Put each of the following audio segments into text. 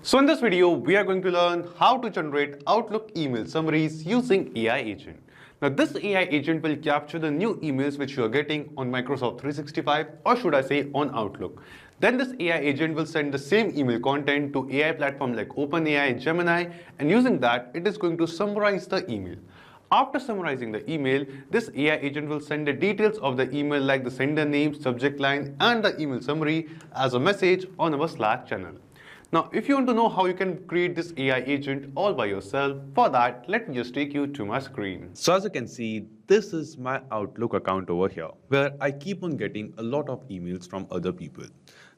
So in this video, we are going to learn how to generate Outlook email summaries using AI agent. Now this AI agent will capture the new emails which you are getting on Microsoft 365, or should I say on Outlook. Then this AI agent will send the same email content to AI platform like OpenAI, Gemini, and using that, it is going to summarize the email. After summarizing the email, this AI agent will send the details of the email like the sender name, subject line, and the email summary as a message on our Slack channel. Now, if you want to know how you can create this AI agent all by yourself, for that, let me just take you to my screen. So as you can see, this is my Outlook account over here, where I keep on getting a lot of emails from other people.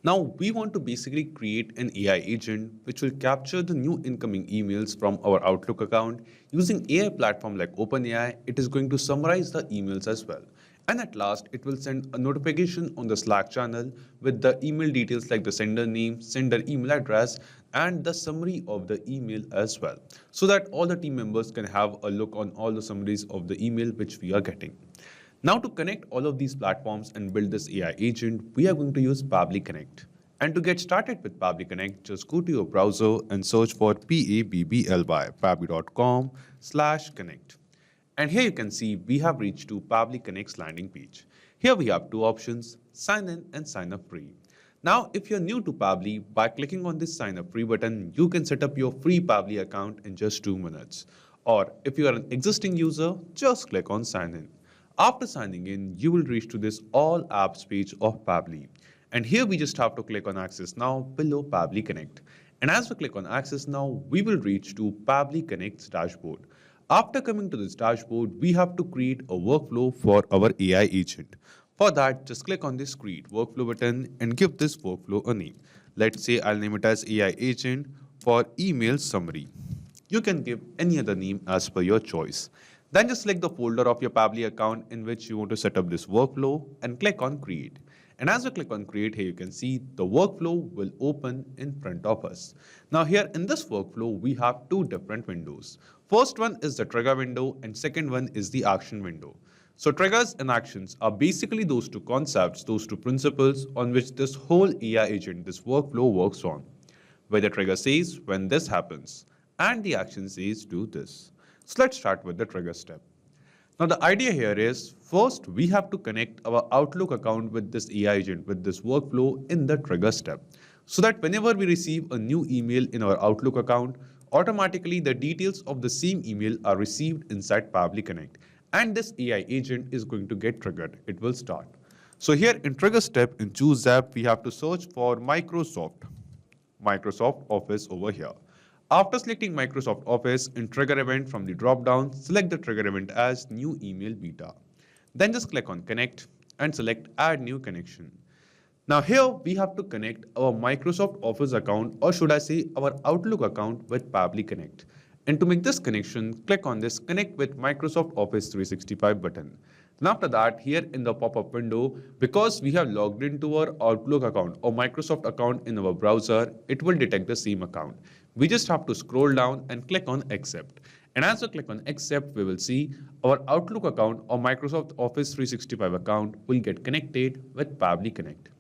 Now, we want to basically create an AI agent which will capture the new incoming emails from our Outlook account. Using AI platform like OpenAI, it is going to summarize the emails as well. And at last, it will send a notification on the Slack channel with the email details like the sender name, sender email address, and the summary of the email as well, so that all the team members can have a look on all the summaries of the email which we are getting. Now to connect all of these platforms and build this AI agent, we are going to use Pabbly Connect. And to get started with Pabbly Connect, just go to your browser and search for Pabbly, pabbly.com/connect. And here you can see we have reached to Pabbly Connect's landing page. Here we have two options, sign in and sign up free. Now, if you're new to Pabbly, by clicking on this sign up free button, you can set up your free Pabbly account in just 2 minutes. Or if you are an existing user, just click on sign in. After signing in, you will reach to this all apps page of Pabbly. And here we just have to click on access now below Pabbly Connect. And as we click on access now, we will reach to Pabbly Connect's dashboard. After coming to this dashboard, we have to create a workflow for our AI agent. For that, just click on this create workflow button and give this workflow a name. Let's say I'll name it as AI agent for email summary. You can give any other name as per your choice. Then just select the folder of your Pabbly account in which you want to set up this workflow and click on create. And as we click on create, here you can see the workflow will open in front of us. Now here in this workflow, we have two different windows. First one is the trigger window and second one is the action window. So triggers and actions are basically those two concepts, those two principles on which this whole AI agent, this workflow works on. Where the trigger says when this happens and the action says do this. So let's start with the trigger step. Now the idea here is, first we have to connect our Outlook account with this AI agent, with this workflow in the trigger step. So that whenever we receive a new email in our Outlook account, automatically the details of the same email are received inside Pabbly Connect. And this AI agent is going to get triggered. It will start. So here in trigger step in choose app, we have to search for Microsoft Office over here. After selecting Microsoft Office in trigger event from the drop-down, select the trigger event as new email beta. Then just click on connect and select add new connection. Now here we have to connect our Microsoft Office account, or should I say our Outlook account, with Pabbly Connect. And to make this connection, click on this connect with Microsoft Office 365 button. And after that, here in the pop-up window, because we have logged into our Outlook account or Microsoft account in our browser, it will detect the same account. We just have to scroll down and click on accept. And as we click on accept, we will see our Outlook account or Microsoft Office 365 account will get connected with Pabbly Connect.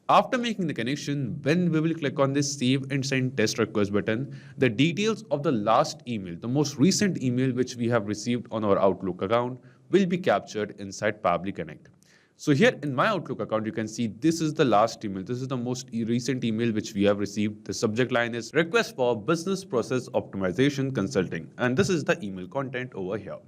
After making the connection, when we will click on this save and send test request button, the details of the last email, the most recent email which we have received on our Outlook account, will be captured inside Pabbly Connect. So here in my Outlook account, you can see this is the last email. This is the most recent email which we have received. The subject line is request for business process optimization consulting. And this is the email content over here.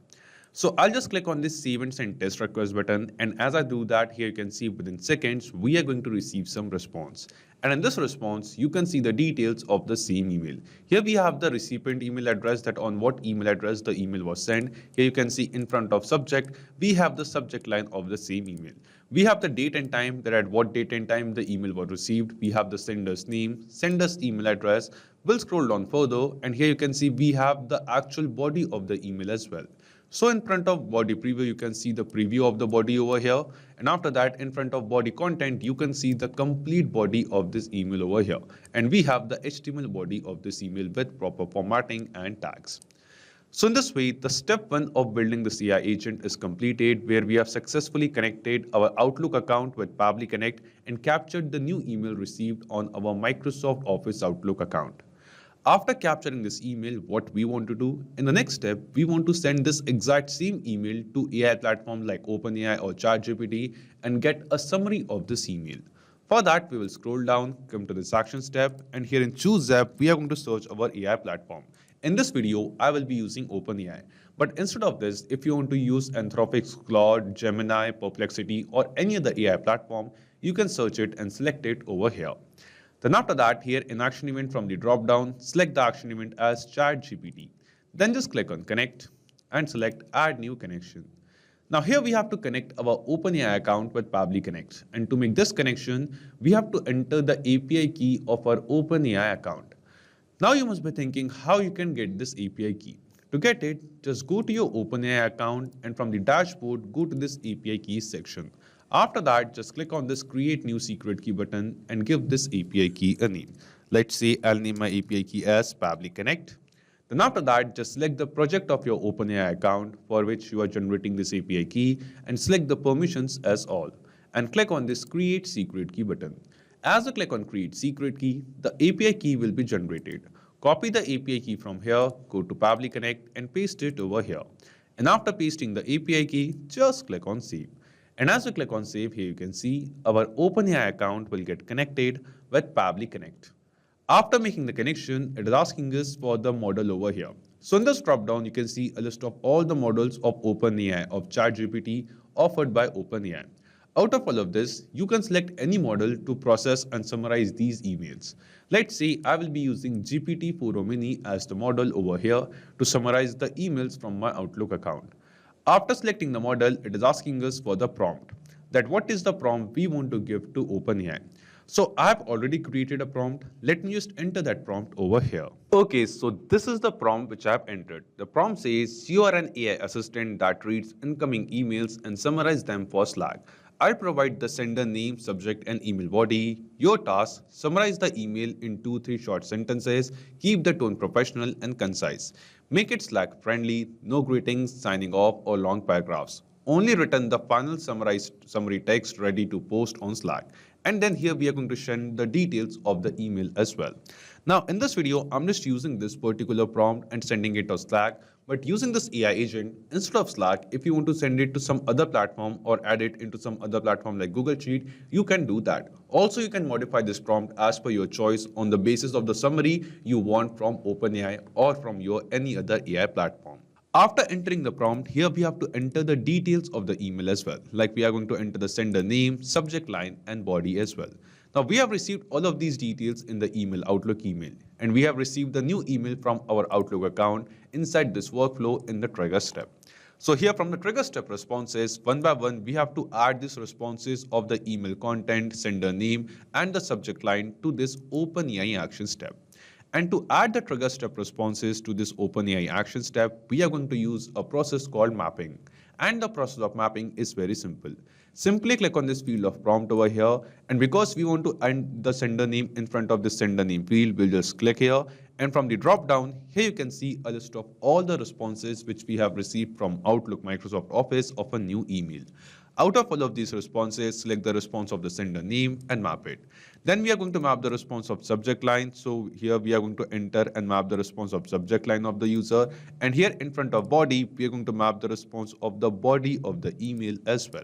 So I'll just click on this save and send test request button. And as I do that, here you can see within seconds, we are going to receive some response. And in this response, you can see the details of the same email. Here we have the recipient email address, that on what email address the email was sent. Here you can see in front of subject, we have the subject line of the same email. We have the date and time, that at what date and time the email was received. We have the sender's name, sender's email address. We'll scroll down further, and here you can see we have the actual body of the email as well. So in front of body preview, you can see the preview of the body over here. And after that, in front of body content, you can see the complete body of this email over here. And we have the HTML body of this email with proper formatting and tags. So in this way, the step 1 of building the AI agent is completed, where we have successfully connected our Outlook account with Pabbly Connect and captured the new email received on our Microsoft Office Outlook account. After capturing this email, what we want to do, in the next step, we want to send this exact same email to AI platforms like OpenAI or ChatGPT and get a summary of this email. For that, we will scroll down, come to this action step, and here in Choose App, we are going to search our AI platform. In this video, I will be using OpenAI. But instead of this, if you want to use Anthropic's Claude, Gemini, Perplexity, or any other AI platform, you can search it and select it over here. Then after that, here in action event from the drop down, select the action event as ChatGPT. Then just click on connect and select add new connection. Now here we have to connect our OpenAI account with Pabbly Connect. And to make this connection, we have to enter the API key of our OpenAI account. Now you must be thinking how you can get this API key. To get it, just go to your OpenAI account and from the dashboard, go to this API keys section. After that, just click on this create new secret key button and give this API key a name. Let's say I'll name my API key as Pabbly Connect. Then after that, just select the project of your OpenAI account for which you are generating this API key and select the permissions as all and click on this create secret key button. As you click on create secret key, the API key will be generated. Copy the API key from here, go to Pabbly Connect and paste it over here. And after pasting the API key, just click on save. And as you click on save, here you can see our OpenAI account will get connected with Pabbly Connect. After making the connection, it is asking us for the model over here. So in this drop down, you can see a list of all the models of OpenAI of ChatGPT offered by OpenAI. Out of all of this, you can select any model to process and summarize these emails. Let's say I will be using GPT-4o Mini as the model over here to summarize the emails from my Outlook account. After selecting the model, it is asking us for the prompt. That what is the prompt we want to give to OpenAI. So I have already created a prompt. Let me just enter that prompt over here. Okay, so this is the prompt which I have entered. The prompt says you are an AI assistant that reads incoming emails and summarizes them for Slack. I'll provide the sender name, subject, and email body. Your task, summarize the email in 2-3 short sentences. Keep the tone professional and concise. Make it Slack friendly, no greetings, signing off, or long paragraphs. Only return the final summarized summary text ready to post on Slack. And then here we are going to send the details of the email as well. Now in this video, I'm just using this particular prompt and sending it to Slack. But using this AI agent, instead of Slack, if you want to send it to some other platform or add it into some other platform like Google Sheet, you can do that. Also, you can modify this prompt as per your choice on the basis of the summary you want from OpenAI or from your any other AI platform. After entering the prompt, here we have to enter the details of the email as well. Like we are going to enter the sender name, subject line, and body as well. Now we have received all of these details in the email, Outlook email, and we have received the new email from our Outlook account inside this workflow in the trigger step. So here from the trigger step responses, one by one, we have to add these responses of the email content, sender name, and the subject line to this OpenAI action step. And to add the trigger step responses to this OpenAI action step, we are going to use a process called mapping. And the process of mapping is very simple. Simply click on this field of prompt over here. And because we want to add the sender name in front of the sender name field, we'll just click here. And from the drop down, here you can see a list of all the responses which we have received from Outlook Microsoft Office of a new email. Out of all of these responses, select the response of the sender name and map it. Then we are going to map the response of subject line. So here we are going to enter and map the response of subject line of the user. And here in front of body, we are going to map the response of the body of the email as well.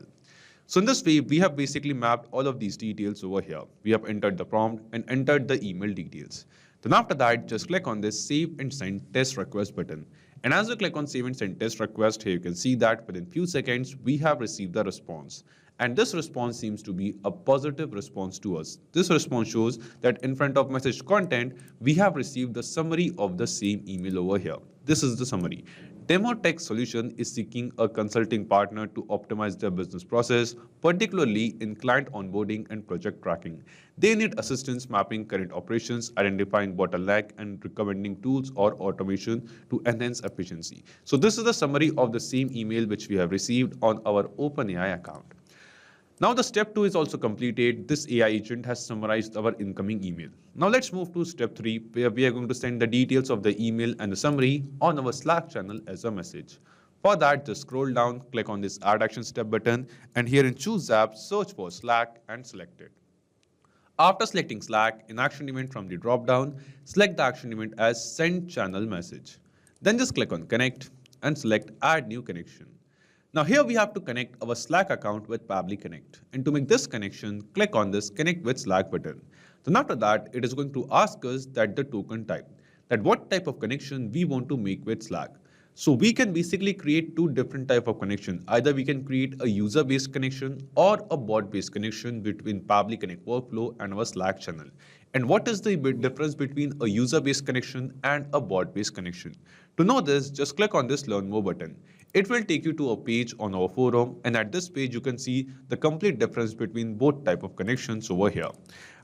So in this way, we have basically mapped all of these details over here. We have entered the prompt and entered the email details. Then after that, just click on this save and send test request button. And as you click on save and send test request, here you can see that within few seconds, we have received the response. And this response seems to be a positive response to us. This response shows that in front of message content, we have received the summary of the same email over here. This is the summary. Demotech Solution is seeking a consulting partner to optimize their business process, particularly in client onboarding and project tracking. They need assistance mapping current operations, identifying bottleneck, and recommending tools or automation to enhance efficiency. So this is the summary of the same email which we have received on our OpenAI account. Now the step 2 is also completed. This AI agent has summarized our incoming email. Now let's move to step 3, where we are going to send the details of the email and the summary on our Slack channel as a message. For that, just scroll down, click on this Add Action Step button, and here in Choose App, search for Slack and select it. After selecting Slack, in action event from the drop-down, select the action event as Send Channel Message. Then just click on Connect and select Add New Connection. Now here we have to connect our Slack account with Pabbly Connect. And to make this connection, click on this Connect with Slack button. Then after that, it is going to ask us that the token type, that what type of connection we want to make with Slack. So we can basically create two different type of connection. Either we can create a user-based connection or a bot-based connection between Pabbly Connect workflow and our Slack channel. And what is the difference between a user-based connection and a bot-based connection? To know this, just click on this Learn More button. It will take you to a page on our forum, and at this page you can see the complete difference between both type of connections over here.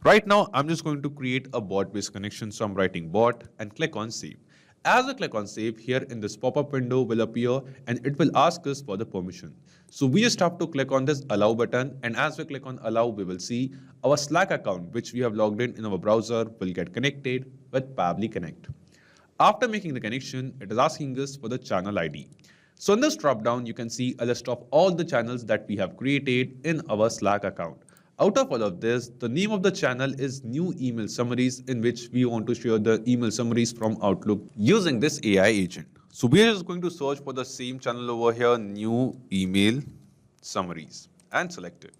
Right now, I'm just going to create a bot-based connection, so I'm writing bot and click on Save. As I click on Save, here in this pop-up window will appear and it will ask us for the permission. So we just have to click on this Allow button, and as we click on Allow, we will see our Slack account, which we have logged in our browser, will get connected with Pabbly Connect. After making the connection, it is asking us for the channel ID. So in this drop-down, you can see a list of all the channels that we have created in our Slack account. Out of all of this, the name of the channel is New Email Summaries, in which we want to share the email summaries from Outlook using this AI agent. So we are just going to search for the same channel over here, New Email Summaries, and select it.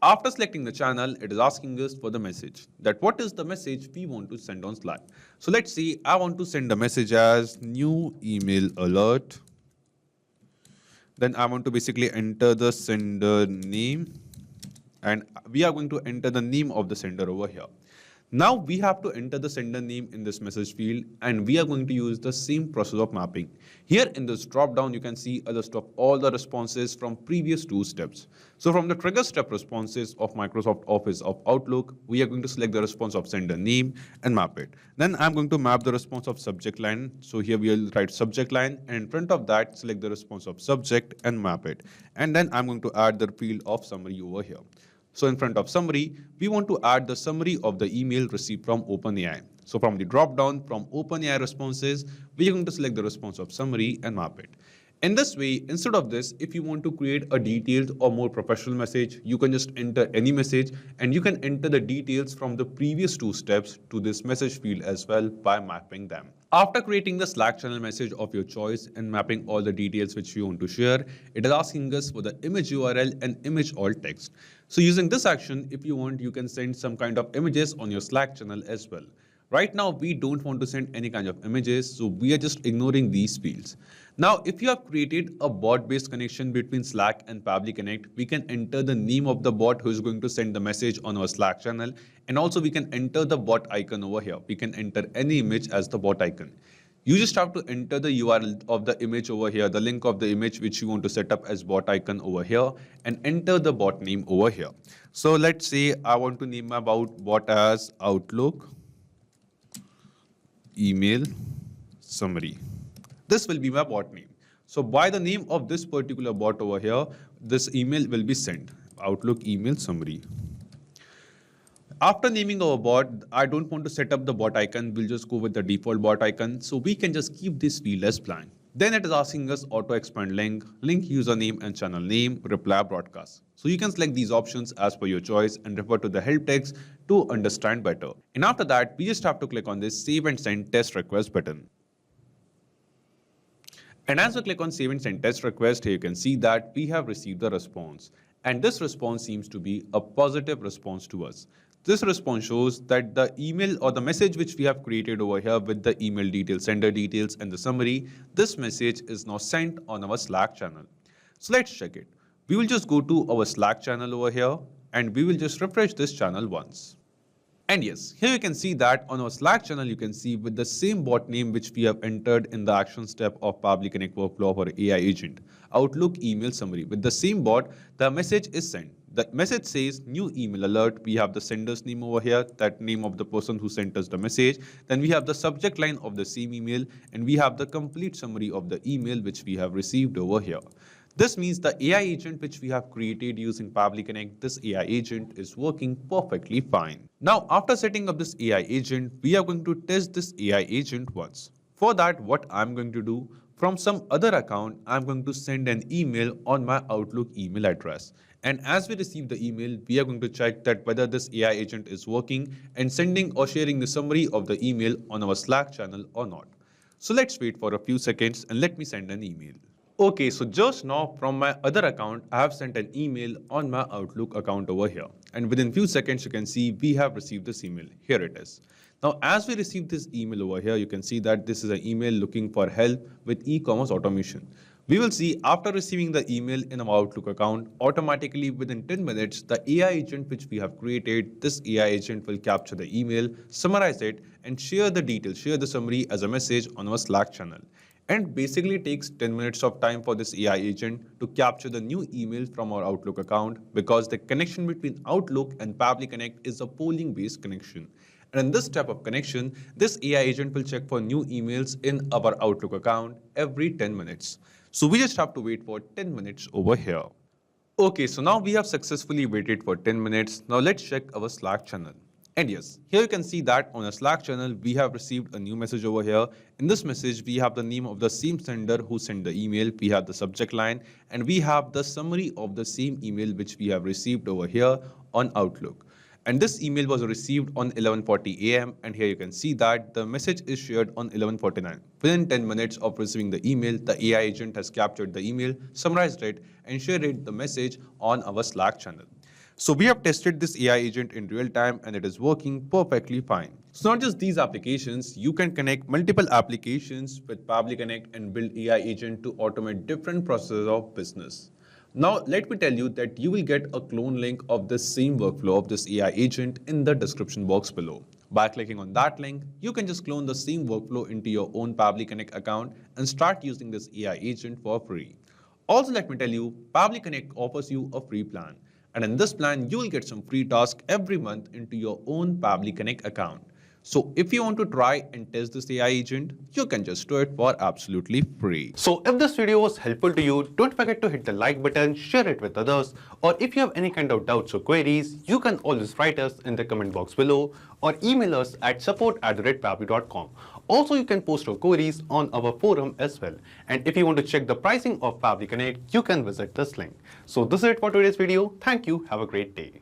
After selecting the channel, it is asking us for the message, that what is the message we want to send on Slack. So let's see, I want to send a message as New Email Alert. Then I want to basically enter the sender name, and we are going to enter the name of the sender over here. Now we have to enter the sender name in this message field, and we are going to use the same process of mapping. Here in this drop down, you can see a list of all the responses from previous two steps. So from the trigger step responses of Microsoft Office of Outlook, we are going to select the response of sender name and map it. Then I'm going to map the response of subject line. So here we will write subject line, and in front of that, select the response of subject and map it. And then I'm going to add the field of summary over here. So in front of summary, we want to add the summary of the email received from OpenAI. So from the drop down from OpenAI responses, we are going to select the response of summary and map it. In this way, instead of this, if you want to create a detailed or more professional message, you can just enter any message, and you can enter the details from the previous two steps to this message field as well by mapping them. After creating the Slack channel message of your choice and mapping all the details which you want to share, it is asking us for the image URL and image alt text. So using this action, if you want, you can send some kind of images on your Slack channel as well. Right now, we don't want to send any kind of images, so we are just ignoring these fields. Now, if you have created a bot-based connection between Slack and Pabbly Connect, we can enter the name of the bot who is going to send the message on our Slack channel, and also we can enter the bot icon over here. We can enter any image as the bot icon. You just have to enter the URL of the image over here, the link of the image which you want to set up as bot icon over here, and enter the bot name over here. So let's say I want to name my bot as Outlook Email Summary. This will be my bot name. So by the name of this particular bot over here, this email will be sent, Outlook Email Summary. After naming our bot, I don't want to set up the bot icon. We'll just go with the default bot icon. So we can just keep this field as blank. Then it is asking us auto expand link username and channel name, reply broadcast. So you can select these options as per your choice and refer to the help text to understand better. And after that, we just have to click on this save and send test request button. And as we click on save and send test request, here you can see that we have received the response. And this response seems to be a positive response to us. This response shows that the email or the message which we have created over here with the email details, sender details, and the summary, this message is now sent on our Slack channel. So let's check it. We will just go to our Slack channel over here, and we will just refresh this channel once. And yes, here you can see that on our Slack channel, you can see with the same bot name which we have entered in the action step of Pabbly Connect workflow of our AI agent, Outlook Email Summary. With the same bot, the message is sent. The message says new email alert. We have the sender's name over here, that name of the person who sent us the message. Then we have the subject line of the same email, and we have the complete summary of the email which we have received over here. This means the AI agent which we have created using Pabbly Connect, this AI agent is working perfectly fine. Now, after setting up this AI agent, we are going to test this AI agent once. For that, what I'm going to do, from some other account, I'm going to send an email on my Outlook email address. And as we receive the email, we are going to check that whether this AI agent is working and sending or sharing the summary of the email on our Slack channel or not. So let's wait for a few seconds and let me send an email. Okay, so just now from my other account, I have sent an email on my Outlook account over here. And within few seconds, you can see we have received this email. Here it is. Now, as we receive this email over here, you can see that this is an email looking for help with e-commerce automation. We will see after receiving the email in our Outlook account, automatically within 10 minutes, the AI agent which we have created, this AI agent will capture the email, summarize it, and share the details, share the summary as a message on our Slack channel. And basically takes 10 minutes of time for this AI agent to capture the new email from our Outlook account because the connection between Outlook and Pabbly Connect is a polling based connection. And in this type of connection, this AI agent will check for new emails in our Outlook account every 10 minutes. So we just have to wait for 10 minutes over here. Okay, so now we have successfully waited for 10 minutes. Now let's check our Slack channel. And yes, here you can see that on a Slack channel, we have received a new message over here. In this message, we have the name of the same sender who sent the email. We have the subject line and we have the summary of the same email which we have received over here on Outlook. And this email was received on 11:40 a.m. And here you can see that the message is shared on 11:49. Within 10 minutes of receiving the email, the AI agent has captured the email, summarized it, and shared it the message on our Slack channel. So we have tested this AI agent in real time and it is working perfectly fine. So not just these applications, you can connect multiple applications with Pabbly Connect and build AI agent to automate different processes of business. Now, let me tell you that you will get a clone link of this same workflow of this AI agent in the description box below. By clicking on that link, you can just clone the same workflow into your own Pabbly Connect account and start using this AI agent for free. Also, let me tell you, Pabbly Connect offers you a free plan. And in this plan, you will get some free tasks every month into your own Pabbly Connect account. So if you want to try and test this AI agent, you can just do it for absolutely free. So if this video was helpful to you, don't forget to hit the like button, share it with others, or if you have any kind of doubts or queries, you can always write us in the comment box below or email us at support@pabbly.com. Also, you can post your queries on our forum as well. And if you want to check the pricing of Pabbly Connect, you can visit this link. So this is it for today's video. Thank you. Have a great day.